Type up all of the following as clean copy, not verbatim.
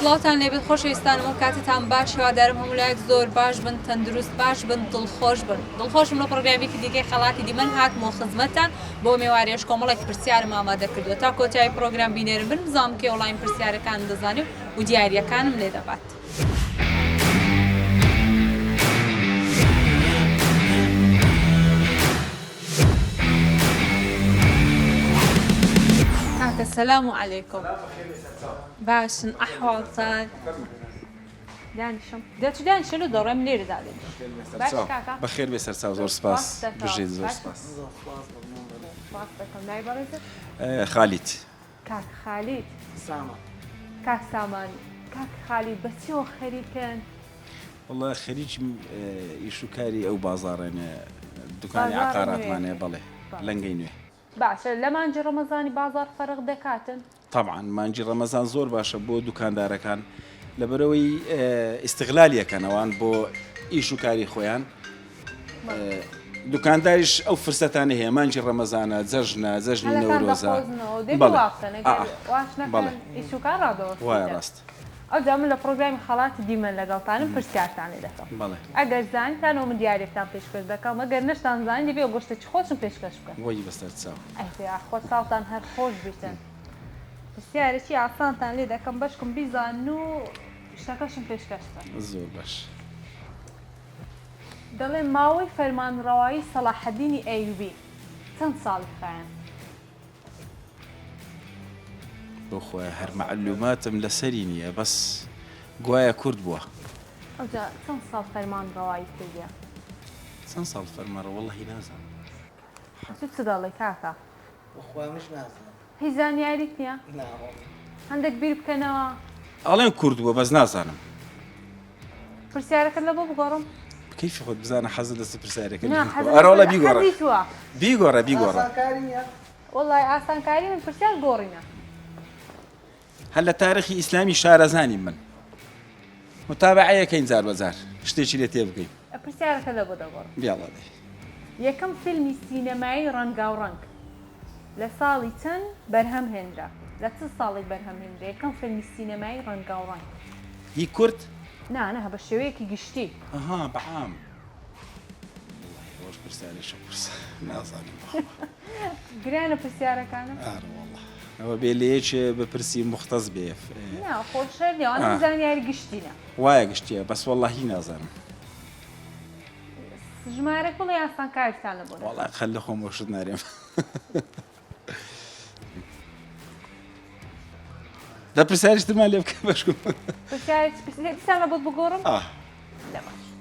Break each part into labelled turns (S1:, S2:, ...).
S1: سڵاتان لێبێت خۆشەویستانم و کاتتان باش هیوادارم هەمولایەک زۆر باش بن تەندروست باش بن دڵخۆش بن دڵخۆشم لە پڕۆگرامێکی دیکەی خەڵاتی دیمەن هاتمەوە خزمەتتان بۆ میێوارێش کۆمەڵێک پرسیارم ئامادە کردووە تا کۆتایی پرۆگرام بینێرم بن بزانم کێ وەڵامی پرسیارەکان دەزانێت و دیاریەکانم لێ دەبات. السلام عليكم. باشن أحوالتان. دانشم. دانشلو دورم لير دادين. باش كاكا.
S2: بخير بسر زور سپاس. بجید زور سپاس.
S1: سپاسكم ناي برزت.
S2: خالد.
S1: كاك خالد. سامان. كاك سامان. كاك خالد بس يو خريج كان.
S2: والله خريج يشوكاري أو بازارنا دكان عقارات معنا بله لنجينه.
S1: باشە لە مانجی ڕەمەزانی بازار فەرق دەکاتن
S2: طبعا مانجی ڕەمەزان زۆر باشە بۆ دوکاندارەکان لەبەرەوەی ئیستیغلالیەکەنەوان بۆ ئیش و کاری خۆیان دوکانداریش ئەو فرسەتانە هەیە مانجی ڕەمەزانە جەژنی نەورۆزە وایە ڕاست
S1: ئەو جا من لە پرۆگرامی خەڵاتی دیمەن لەگەڵتانم پرسیارتان لێ دەکەم ئەگەر زانیتانەوە من دیارێکتان پێشکەش دەکەم ئەگەر نەشتان زانی دەبێ گۆشتێکی خۆشم پێشکەش بکەن
S2: وەی بەستەر چاو
S1: خۆت ساڵتان هەر خۆش بیتن پرسیارێکی ئاسانتان لێ دەکەم بەشکم بیزان و شتەکەشم پێشکەش بکەن
S2: زۆر باش
S1: دەڵێ ماوەی فەرمانڕەوایی سەلاحەدینی ئەیوبی چەند ساڵی خایەن
S2: بۆخۆی هەر معلوماتم لەسەری نییە بەس گوایە کورد بووە
S1: ئەوجا چەند ساڵ فەرمانڕەوایی کردیە
S2: چەند ساڵ فەرمانڕەوا وەڵڵەهی نازانم
S1: چ دەڵێ کاکە
S3: بەخوایش نازانم
S1: هیچ زانیاریت نییە هەندێک بیر بکەنەوە
S2: ئەڵێن کورد بووە بەس نازانم
S1: پرسیارەکەت لە بۆ بگۆڕم
S2: کەیفی خۆت بزانە حەزت دەست پرسیارەکە
S1: ئەرەوڵە
S2: بیگۆڕە
S1: وەڵڵای ئاسانکاری من پرسیار گۆڕینە
S2: هەر لە تاریخی ئیسلامی شارەزانی من متابعەیەکەین جار بەجار شتێکی لێ تێ بکەین
S1: پرسیارەکە لە بۆ دەگۆڕم
S2: بیاڵێ
S1: یەکەم فیلمی سینەمایی ڕەنگاوڕەنگ لە ساڵی چەند بەرهەم هێنرا لە چ ساڵی بەرهەم هێنرا یەکەم فیلمی سینەمایی ڕەنگاوڕەنگ
S2: هی کورد
S1: نانە بە شێوەیەکی گشتی
S2: ئەها بەعام ڕۆژ پرسیارێکی پرس نازانم
S1: گرانە پرسیارەکانە
S2: ئەوە بێ لەیەکێ بپرسی مختەز بێ
S1: خۆشە لێوانە زانیاری گشتینە
S2: وایە گشتیە بەس وەڵڵاهی نازانم
S1: ژمارەك بڵێ ئاسانکاریتان لە بۆ
S2: وەڵڵای خەل لە خۆم بۆشت نارێم دە پرسیارێکترمان لێ بکە بەشکم
S1: پرسیارێکتان لە بۆت بگۆڕم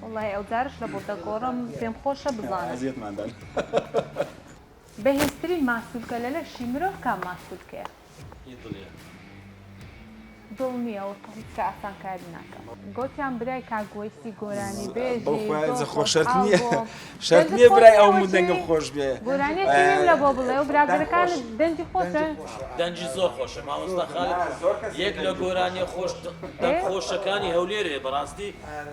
S1: وەڵڵای ئەو جارش لە بۆ دەگۆڕم پێم خۆشە بزانم بەهێزترین ماسوولکە لە لەشی مرۆڤ کام ماسوولکەیە دڵ نییەوە کە ئاسانکاری ناکەم گوتیان برای کاگوەیسی گۆرانی بێژی
S2: خۆشەرت نییە شەرت نییە برای ئەو دەنگم خۆش بێ
S1: گۆرانیەکی لە بۆ بڵێ و برادەرەکان دەنجی خۆشە
S4: دەنجی زۆر خۆشە مامۆستا خالد یەک لە گۆرانیە خۆشەکانی هەولێرێ بەڕاستی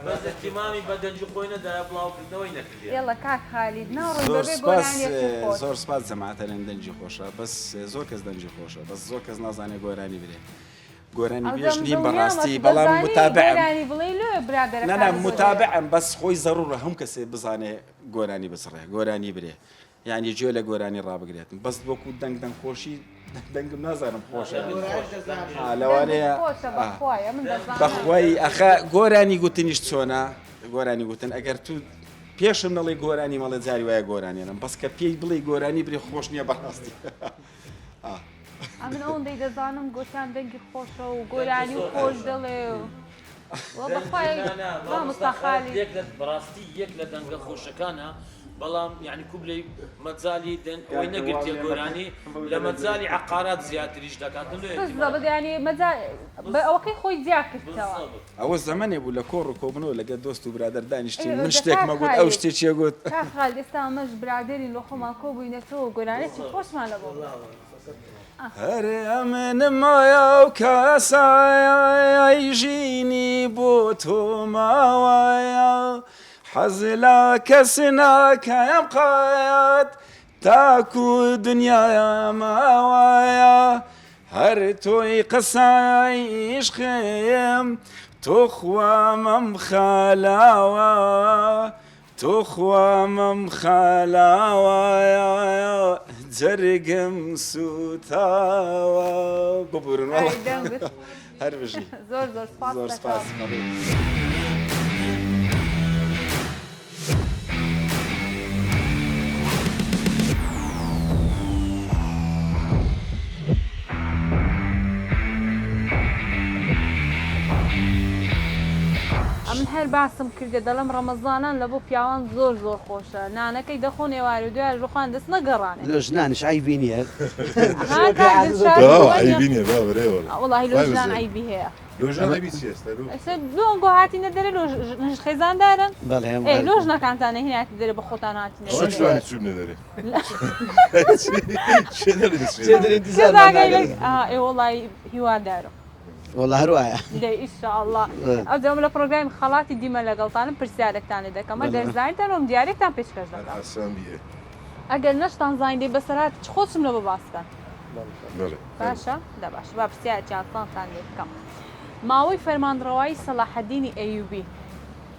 S4: بەس احتیمامی بە دەنجی خۆی نەدایە بڵاوکردنەوەی نەکردێ
S1: یاڵە کاک خالید ناڕۆی بەبێ گۆرانیەکی خۆش
S2: زۆر سپاس جەماعەتەرێن دەنجی خۆشە بەس زۆر کەس دەنجی خۆشە بەس زۆر کەس نازانێت گۆرانی برێ گۆرانی بێش نیم بەڕاستی بەڵام متابعم بەس خۆی زەڕورە هەم کەسێ بزانێ گۆرانی بسڕێ گۆرانی برێ یعنی گوێ لە گۆرانی ڕابگرێتن بەس وەکو دەنگ خۆشی دەنگم نازانم خۆشە لەوانەیە بەخوای ئەخە گۆرانی گوتنیش چۆنە گۆرانی گوتن ئەگەر تو پێشم نەڵێ گۆرانی مەڵێ جاری وایە گۆرانێنم بەس کە پێی بڵێ گۆرانی برێ خۆش نییە بەڕاستی
S1: ئەمن ئەوەندەی دەزانم گوتیان دەنگی خۆشە و گۆرانی و خۆش دەڵێ
S4: بەڕاستی یەک لە دەنگە خۆشەکانە بەڵام یعنی کوبلەی مەجای ئەوەی نەگرتیە گۆرانی لە مەجای عقارات زیاتریش دەکاتن
S1: ئەوەکەی خۆی جیا کردەوە
S2: ئەوە زەمانێ بوو لە کۆڕ و کۆبنەوە لەگە دۆست و برادەر دانیشتی من شتێکمە گوت ئەو شتێکیە گوت
S1: خالد ئێستا ئەمەش برادێری لە خۆمان کۆ بووینەتەوە گۆرانێکی خۆشمان لە بۆ
S2: هەرێ ئەمنمایە و کەسایە ژینی بۆ تۆ ماوایە حەز لە کەس ناکەم قایەت تاکو دنیایە ماوایە هر توی قصای عشقم تو خوامم خلاوا تو خوامم خلاوا جرقم سوتاوا ببورن والله هر بشي
S1: زۆر
S2: زۆر
S1: سپاس
S2: سپاس
S1: من هەر باسم کردێ دەڵم ڕەمەزانان لە بۆ پیاوان زۆر خۆشە نانەکەی دەخۆن ێوارە دوای ژوخان دەست نەگەڕانێ
S5: لۆژنانش عیبی نییە
S6: عیبینیە باوەڕێ
S1: وڵی لۆژنان عیبی هەیە
S6: لۆژان عیبی چی ئێستا
S1: دوۆنگۆ هاتیە دەرێ لۆژ خێزاندارن
S5: بەڵێ
S1: لۆژ نەکانتانە هیناتی دەرێ بە خۆتان هاتینە
S6: چون نەدەێ
S1: وڵی هیوادارم
S5: وڵا هەروایە
S1: ئیشاءالله ئەو دەم لە پرۆگرامی خەڵاتی دیمە لەگەڵتانم پرسیارێکتان لێ دەکەمە دەرزانیتانەوەم دیارێکتان پێشکەش دەکەم ئەگەر نەشتان زانیدەی بەسەرات خۆشم لە بە باسکەن باشە دەباش با پرسیار چاتانتان لێ بکەم ماوەی فەرمانڕەوایی سەلاحەدینی ئەیوبی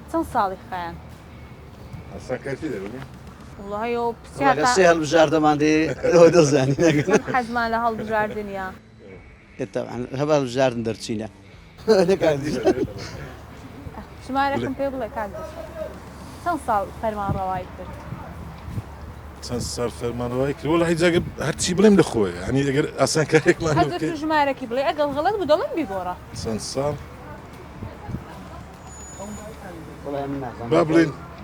S1: چەند ساڵی خەیان وڵی ئەو پرسیارتان
S5: سێ هەڵبژاردەماندێ ئەوە دەزانی
S1: حەزمان لە هەڵبژاردنیا
S5: هەبا هەڵبژاردن دەرچینە
S1: ژمارەکەم پێ بڵێ کات چەند ساڵ فەرمانڕەوایی کرد
S6: چەند ساڵ فەرمانڕەوایی کرد وەڵی هیچ هەرچی بڵێم لەخۆی هەنی ئەگەر ئاسان کارێکمان
S1: هەردوو ژمارەکی بڵێ ئەگەڵ غەڵەت بوو دەڵێن بیگۆڕە
S6: چەند ساڵ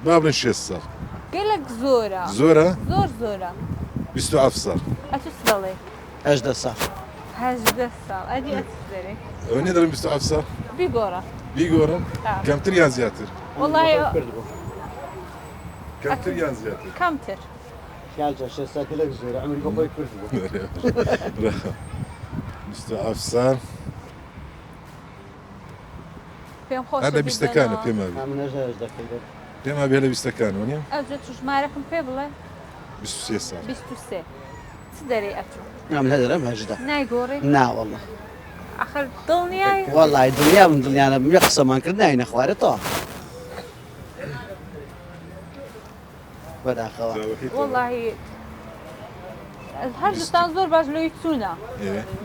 S6: با بڵێن 6 ساڵ
S1: گەلێک زۆرە
S6: زۆرە
S1: زۆرە
S6: 27 ساڵ
S1: ئەتوس دەڵێ
S5: 18 ساڵ
S1: 18 ساڵ ئەدی ئەتوس دەرێ
S6: ئەوە نیە دەڵێن 27 ساڵ
S1: بیگۆڕە
S6: بیگۆڕم کەمتر یان زیاتر
S1: وڵی
S6: کەمتر یان زیاتر
S1: کەمتر
S5: لەک زۆر ئەمری بە خۆی کرد
S6: 27 ساڵ
S1: پێم خۆش
S6: هەر لە 20ەکانە پێما پێما بێ لە 20ەکانەوە نیە
S1: ئەوجێ ژمارەکەم پێ بڵێ
S6: 23 ساڵ
S1: 23 چ دەرێ ئەچوو
S5: ئەم هەدەرم هەژدە
S1: نایگۆڕی
S5: ناوەڵە
S1: ئەخر دڵنیای
S5: وەڵی دنیا من دڵیانە بێ قسەمان کرد ناینە خوارێتەوە بەداخەوە
S1: وڵی هەردوستان زۆر باش لۆی چوونە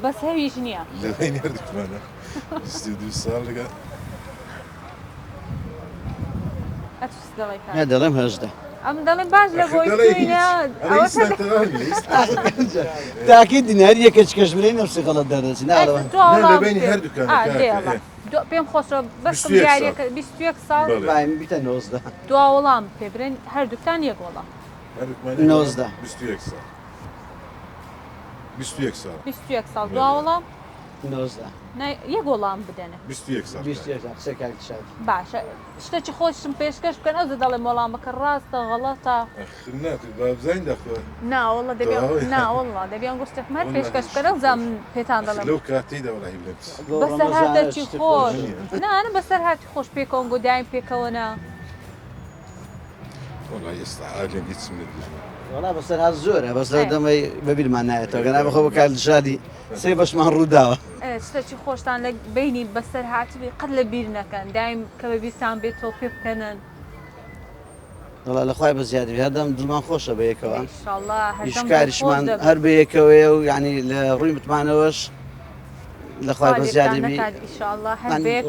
S1: بەس هەویش نییە
S6: لەوەی نردکمانە 22 ساڵ لەگە
S1: ئەتوس دەڵێ
S5: هە دەڵێم هەژدە
S1: ئەم دەڵێن باش لە بۆی چوینە
S5: تاکی دیناری یەکەچ کەش بلێ نەفسی غەڵەت دەردەچی ناڵەوە
S6: لەبینی هەردووکان
S1: پێم خۆشە بەسم دیارەکە 21 ساڵ
S5: بایم بیتە 90
S1: دوا وەڵام پێ برێن هەردووکتان یەک وەڵام
S6: 21 ساڵ 21 ساڵ
S1: 21 ساڵ دوا وەڵام
S5: 90
S1: یەک وەڵام بدەنێ
S6: 21 ساڵ
S1: باشە شتێکی خۆشم پێشکەش بکەن ئەو دەڵێ وەڵامەکە ڕاستە غەڵەتە
S6: بابزین دەخوە
S1: ناوەڵە ناوەڵە دەبیان گوشتێکمە پێشکەش بکەن ئەو پێتان دەڵێم
S6: لەو کاتیدا وڵی بڵێم
S1: بەسەر هاتەکی خۆش نانە بەسەر هاتی خۆش پێکەوە گۆدایم پێکەوەنا
S6: وڵی ئێستا ئالێن هیچم
S5: وڵا بەسەر هات زۆرە بەسەر دەمەی بەبیرمان نایێتەوە گەنا بەخۆ بە کاردشادی سێ بەشمان ڕووداوە
S1: شتێکی خۆشتان لە بینی بەسەر هاتوی قەت لە بیر نەکەن دایم کە بە بیرتان بێتەوە پێ بکەنن
S5: وڵا لەخوای بە زیادی هەردەم دڵمان خۆشە بە یەکەوە
S1: ئینشاءالله
S5: هیچکاریشمان هەر بە یەکەوەیە و ینی لە ڕووی متمانەوەش لەخوای بە زیادی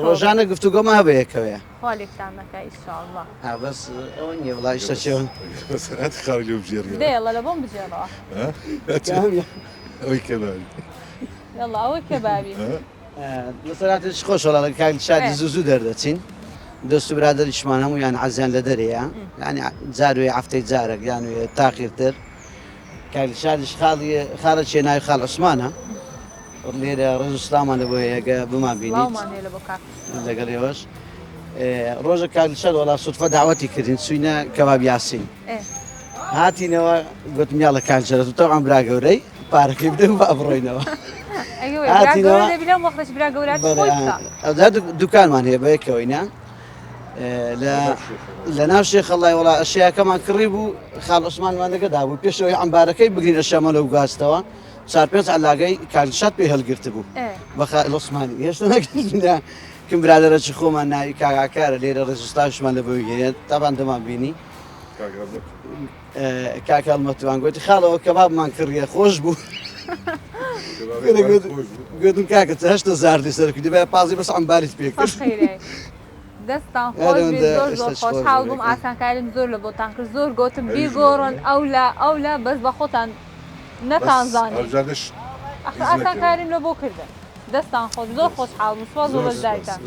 S5: ڕۆژانە گفتوگۆمە هە بە یەکەوەیە
S1: خاڵێکتان نەکە ئینشاءالله
S5: بەس ئەوە نییە وڵای شتە چێون
S6: بەسەرات خاڵی لێ بژێڕ
S1: دێڵە لە بۆم بجێڕەوە
S6: ئەوەی کەباری
S1: یاڵا ئەوەی کەبابی
S5: لەسەراتش خۆش وڵا لە کاردشادی زوو دەردەچین دەست و برادەریشمان هەموو یان عەزیان لە دەرەیە یعنی جاروێ هەفتەی جارێک یانوێ تاقیرتر کاردشادیش خاڵە چێ ناوی خاڵ عوسمانە لێرە ڕێز و سلامان لە بۆ هەیەگە بمان بینیت لەگەڵ ئێوەش ڕۆژە کاردشاد وڵا سوتفە داوەتی کردین چوینە کەباب یاسین هاتینەوە گوتم یاڵە کاردشاد تەوان برا گەورەی پارەکەی بدەم با بڕۆینەوە ئەودا دوکانمان هەیە بە یەکەوەینە لە ناو شێخەڵای وڵا ئەشیاکەمان کڕی بوو خاڵ عوسمانمان لەگەدا بوو پێشەوەی عەمبارەکەی بگرین ئەشەمە لەو گاستەوە 4 5 علاقەی کاگلیشات پێ هەڵگرت بوو بەخ لۆسمانی هێشتا نەگرتنا کەم برادەرەی خۆمان ناوی کاگاکارە لێرە ڕێژستاشمان لە بۆی گەێت تاپان دەمان بینی کاکە هەڵمەتوان گوتی خاڵەوە کەبابمان کڕیە خۆش بوو گوتم کاکە 8,000 سەرکردی بە پازی بەس ئەمباریت پێکرد
S1: دەستان خۆش زۆر خۆشحاڵ بووم ئاسانکاریم زۆر لە بۆتان کرد زۆر گوتم بیگۆڕن ئەو لە بەس بە خۆتان نەتانزانین ئاسانکاریم لە بۆ کردن دەستان خۆش زۆر خۆشحاڵ بووم سوپاس بۆ بەشداریتان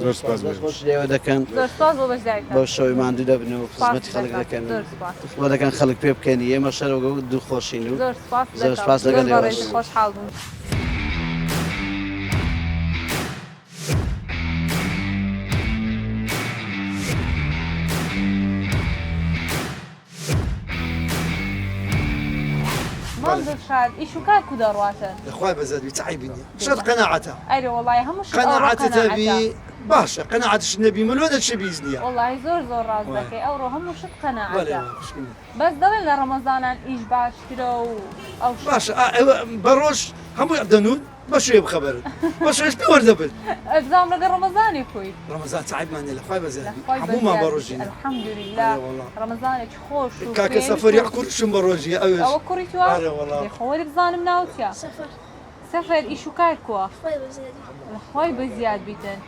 S5: خۆش لێوە دەکەن
S1: زۆر سوپاس بۆ بەشداریتان
S5: بۆ شەوی ماندوو دەبنەوە خزمەتی خەڵک دەکەن خۆ دەکەن خەڵک پێ بکەنی ئێمە شەرەوە دووخۆشین و
S1: زۆر سوپاس
S5: لەگەڵ
S1: خۆشحاڵ بووم شاد إيش وكان كده رواتن
S7: اخوي بزاد بتعيبني شرط قناعته
S1: أيوة والله هم مش
S7: قناعته تبي باشا قناعة النبي من وين الشيء بيزني
S1: والله زور رازك أو هم مش قناعته بس دلنا لرمضان إيش باش كده أو
S7: باشا بروش هم يعدنون باش بخبر باش ايش بيورد بل
S1: افزام لقى رمضان يكوي
S7: رمضان تعب معنا الاخوي بزاد همو ما بروجينا
S1: الحمد لله رمضان خوش
S7: كاكا سفر يحكوا شو بروجي
S1: او كوريتوا يا خوي بزان مناوتيا سفر ايشو كايكوا خوي بزياد بيتن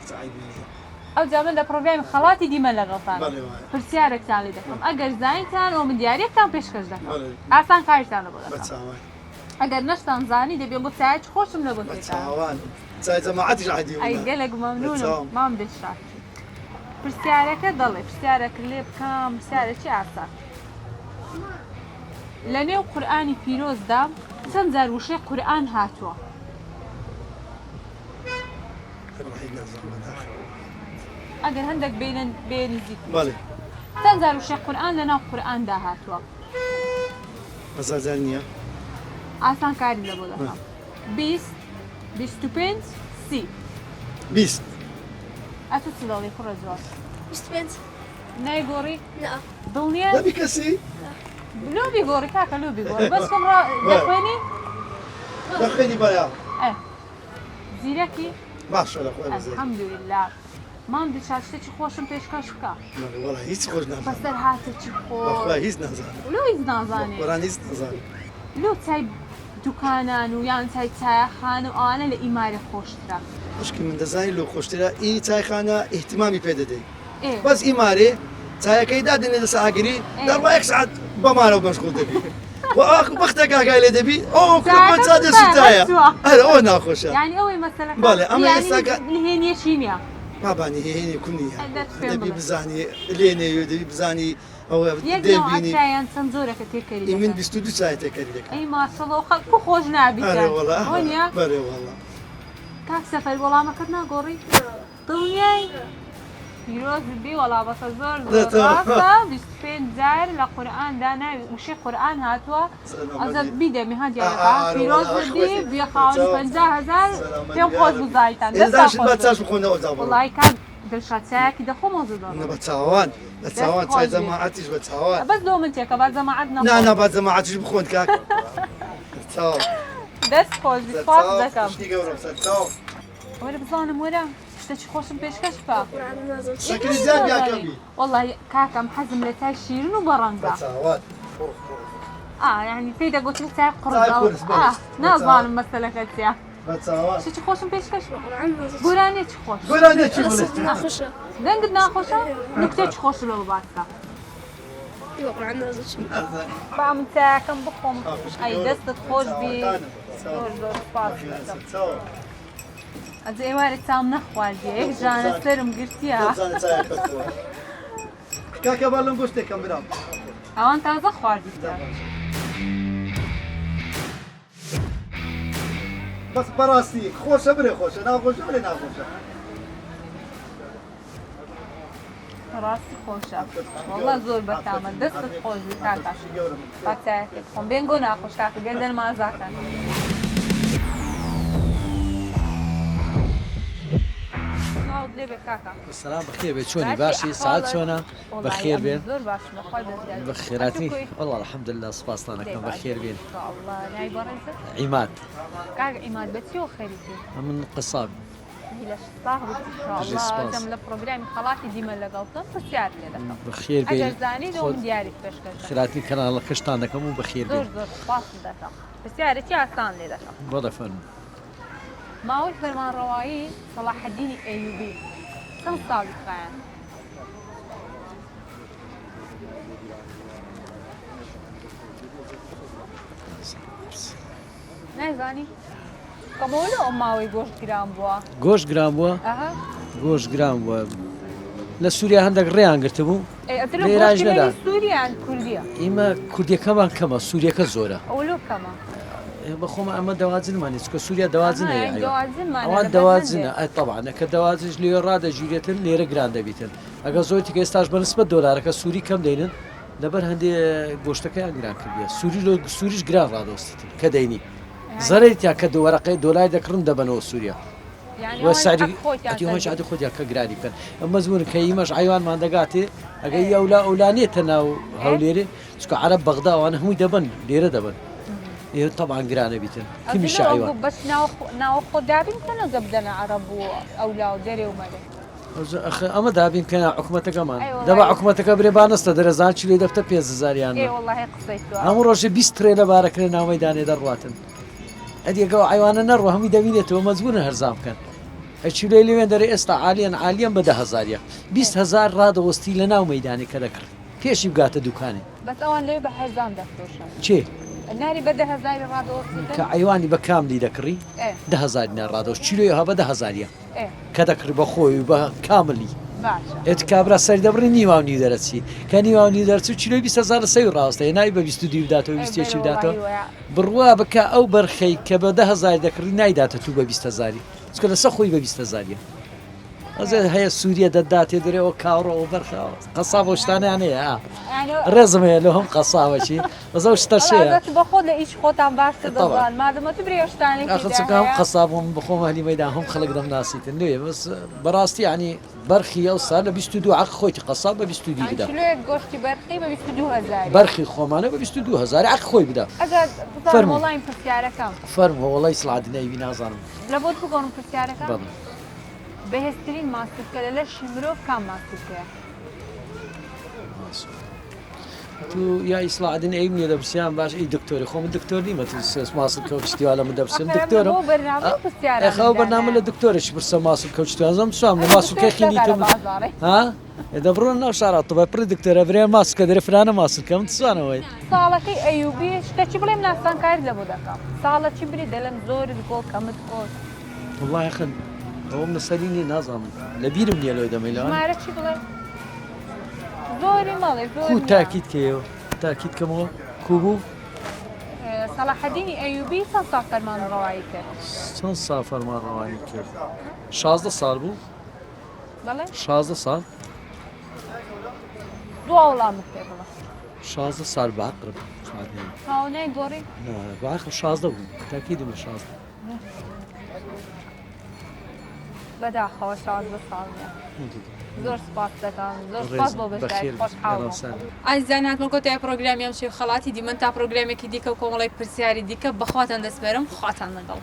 S1: او جامل ده بروجرام خالاتي ديما لغلطان برسيارك تاع لي دكم اگر زاينتان او من دياريك كان بيشكش دكم اسان كايتان بودا اگر نشتان زاني دبي بو ساعات خوشم لبو
S7: تاوان ساعات ما عادش عادي
S1: اي قالك ممنون ما بدش برسيارك ضلي برسيارك اللي بكام برسيارك شي عصا لنيو قرآني فيروز دام تنزل وشي قرآن هاتوا اگر هندك بين زيت
S7: بالي
S1: تنزل وشي قرآن لنا قرآن دا هاتوا
S7: مسازانية
S1: آسان کاری لبوده 25 سی
S7: 20
S1: اتو تدالی خور زواج
S8: 25
S1: نه گوری
S8: لا
S1: دنیا
S7: لا بكسي
S1: لو بيقوري كاكا لو بيقوري بس كم را دخويني
S7: دخلني بيا
S1: ايه زيركي
S7: ما شاء الله اخوي بزاد
S1: الحمد لله ما بدي شاشتي خوشم پیشکش بکا
S7: والله هیچ خوش نازم
S1: بس در هاتي چی خوش
S7: اخوي هیچ نازم
S1: لو هیچ نازانی
S7: قرآن هیچ نازم
S1: لو تای دکانان و یان تای خانه و آنه لإمارة خوشتره
S7: مشكل من دزاين لو خوشترا اي تاي خانه اهتمامي بيددي
S1: إيه؟
S7: بس اماري تاي كيداد ان ساغري دربا يقعد بمارو مشغول دبي واخ بختك قايل دبي او كنت صادق ستايا هلا انا خوش
S1: يعني اوي مثلا
S7: بالي اما
S1: يعني
S7: يساق
S1: الهين يشينيا
S7: ما باني هي كوني
S1: دبي
S7: دبي بزاني ليني دبي بزاني او
S1: يقنو عتايا تنزورك تيكري
S7: من بيستوديو ساعه تيكري لك
S1: اي ما شاء الله خلقو خوش نابي
S7: انا والله
S1: هونيا
S7: بالي والله
S1: كاك سفر والله ما كنا قوري دنياي فيروز بي والله بس زور راسا بسبين زار لقرآن دانا وشي قرآن هاتوا أزل بيدا مهاجي فيروز بي بيخاوني 50,000 تيم خوش بزايتان
S7: إذا شد بتساش بخونا أزابو
S1: والله كان دلشات ساكي دخو موزودان
S7: أنا بتساوان تاي زماعتش بتساوان
S1: بس لو من تيكا بعد زماعتنا
S7: لا أنا بعد زماعتش بخون كاك بتساوان
S1: دست خوش بسفاس دكم
S7: شتي قبل بتساوان
S1: ولا بظالم ولا شتي خوشم بيشكش فا
S7: شكل زاد يا كبي
S1: والله كاكا محزم لتاي شيرين وبرنقا
S7: بتساوان
S1: يعني في دا قلت لك تاي قرص ناس ظالم مثلا كتيا
S7: بتساوان
S1: شتي خوشم بيشكش قراني تخوش
S7: قول أنا شو بقول
S8: ناخوشه
S1: دنگ ناخوشه نكتة تخوش لو باتك
S8: يقرا عنا زوج
S1: بعمل تاكم بخم اي دست تخوش بي زور سباس از ایوار تام نخواردی یک جان سرم گرتیا
S7: كاكا بالهم بوشتك كم برام
S1: اوان تازه خواردی
S7: بس براستي خوش بري خوش انا خوش بري انا خوش
S1: راستی خوشه والله زور بتعمل دستت خوش بی کاکا باتاکت خم بینگو ناخوش کاکا گردن ما زاکن لێبێ کاکە
S9: سلام بخير بێت چۆنی باشی سعات چۆنە بەخێر بێن
S1: زۆر باش بەخوای بەزیاد
S9: بەخێراتی والله الحمد لله سپاستانەکەم بەخێر بێن
S1: نای بەڕێزت
S9: عیماد
S1: کاک ئیماد بەچی و خەریکی
S9: من قساب
S1: لە شتاغ الله دەم لە پرۆگرامی خەڵاتی دیمە لەگەڵتم پرسیار لێ دەکەم
S9: بەخێر
S1: ئەگەر
S9: بێن
S1: زانی دەوم دیاری پێشکەش
S9: خێراتی کەناڵە کەشتان دەکەم و بەخێر
S1: زۆر
S9: بێن
S1: زۆر سپاس دەکەم پرسیارێکی ئاسان لێ دەکەم
S9: بەڵێ فەرمو
S1: ماوەی فەرمانڕەوایی سەلاحەدینی ئەیوبی چەند ساڵی خایەن نازانی کەمەوە ئەو ماوەی گۆشت گران بووە
S9: گۆشت گران بووە
S1: ئەها
S9: گۆشت گران بووە لە سووریا هەندێک ڕێیان گرتە بوو
S1: لێراژ نەدا سووریان کوردیە
S9: ئێمە کوردیەکەمان کەمە سووریەکە زۆرە
S1: ئەولو کەمە
S9: بەخۆمە ئەمە دەواجنمانێت چکە سووریا دەواجنە ئەوان
S1: دەوازن
S9: دەواجنە طبعا کە دەواجش لێ ڕادەژیرێتن لێرە گران دەبیتن ئەگە زۆر تیکە ئێستاش بەنسبەت دۆلارەکە سووری کەم دەینن لەبەر هەندێ گۆشتەکەیان گران کردیە سووریش گران ڕادۆستیتن کە دەینی زەرێتیان کە دووەرەقەی دۆلای دەکڕن دەبنەوە سووریا وەساعدی هۆش عادی خۆیان کە گرانی بکەن ئەمە زمون کە ئیمەش عیوانمان دەگاتێ ئەگەی ئەولانێتە ناو هەولێرێ چکە عەرەب بەغدا ئەوانە هەمووی دەبن لێرە دەبن ئێوە طبعا گرانە بیتن کمیشە عیوان
S1: بەس ناوە خۆ دابین کەنە گەبدەنە عەرەب و ئەولا و دەرێ ومەرێ
S9: ئەمە دابین کە حکوومەتەکەمان دەبا حکوومەتەکە برێ بانستە دەرەزان چی لێ دەفتە 5,000یان هەموو ڕۆژێ 20 ترێ لە بارەکرێ ناومەیدانێ دەڕواتن ئەدیەگەەوە عیوانە نەڕوە هەمووی دەبینێتەوە مەزبوونە هەرزام بکەن ئەچی لێ لێوێن دەرێ ئێستا عالیان بە 10,000 20,000 ڕادەوەستی لە ناو مەیدانی کە دەکرد پێشی بگاتە دوکانێ
S1: بەس ئەوان لێ بە هەرزان دەفرۆشن
S9: چێ
S1: ناری بە 10,000 ڕادەوەستی
S9: کە عیوانی بە کاملی دەکڕی 10,000 ناڕادەوەست چیلۆی ها بە 10,000 کە دەکرد بە خۆی بە کاملی ئێت کابرا سەری دەبڕی نیواونی دەرەچی کە نیواونی دەرچوو چیلۆی 20,000 سەی ڕاستەیە نای بە 22 بداتەوە 21 بداتەوە بڕوا بکە ئەو بەرخەی کە بە 10,000 دەکڕی نایداتە تو بە 20,000 چکە لەسە خۆی بە 20,000 ئەزێ هەیە سووریە دەداتێ دەرێەوە کاڕەوە بەرخەوە قەسا بۆ شتانیان هەیە ڕێزم هەیە لە هەم قەساوەچی بەزە شتە شەیە
S1: بەخۆ لە ئیش خۆتان باشتر دەڵان مادەمە تو برێشتانی
S9: ئەخچەکەم قەسابم بخۆم هەلی مەدان هەم خەڵک دەم ناسیتن نوێ بەس بەڕاستی ینی بەرخی ئەو سا لە 22 عق خۆیتی قەساب بە 22 بدا
S1: گۆشتی بەرخی بە 22,000
S9: بەرخی خۆمانە بە 22,000 عق خۆی بدا
S1: فەرموڵایم پرسیارەکەم
S9: فەرمووە وەڵی سڵادنەیوی نازانم
S1: لە بۆ بگۆڕم پرسیارەکەم بەهێزترین ماسوولکە لە مرۆڤ کام ماسوولکەیە
S9: تو یا ئیسڵادن ئەیم نیە دەپرسیان باش ئەی دکتۆری خۆم دکتۆر نیمە ماسوولکە و پشتیوا لە من دەپرسم دکتۆرم ئەخەوە بەرنامە لە دکتۆرێکی پرسە ماسوولکە و پشتیوانزەم سوام لە ماسوولکەی خینیتم ها دەبڕۆن ناو شارات بە پڕ دکتۆرە برێ ماسوولکە دەرێ فرانە ماسوولکەم توانەوەی
S1: ساڵەکەی ئەیوبی شتێکی بڵێم ناسانکاری لەبوو دەکەم ساڵەکی بری دەلم زۆرت گۆڵ کەمت گۆڵ
S9: والله خن ئەوم لەسەرینی نازانم لە بیرم نییە لەوەی دەمەیلەوە
S1: مارەی بڵێ زۆری ماڵی
S9: زۆر تاکیت کەیەوە تاکیت کەمەوە کوبوو
S1: سەلاحەدینی ئەیوبی چەند ساڵ فەرمانڕەوایی کرد
S9: چەند ساڵ فەرمانڕەوایی کرد 16 ساڵ بوو
S1: بەڵێ
S9: 16 ساڵ
S1: دوو وەڵامت پێ بڵێ
S9: 16 ساڵ باقرب
S1: هاونەی گۆڕی
S9: باقر 16 بوو تاکیدم 16
S1: بەداخەوە 16 ساڵیە زۆر سپاس دەکەم زۆر سپاس بۆ بەشداری خۆشحاڵم ئازیزان هاتمەکۆتای پرۆگرامیان شێو خەڵاتی دیمەن تا پرۆگرامێکی دیکە و کۆمەڵی پرسیاری دیکە بەخواتان دەسپێرم خواتان لەگەڵ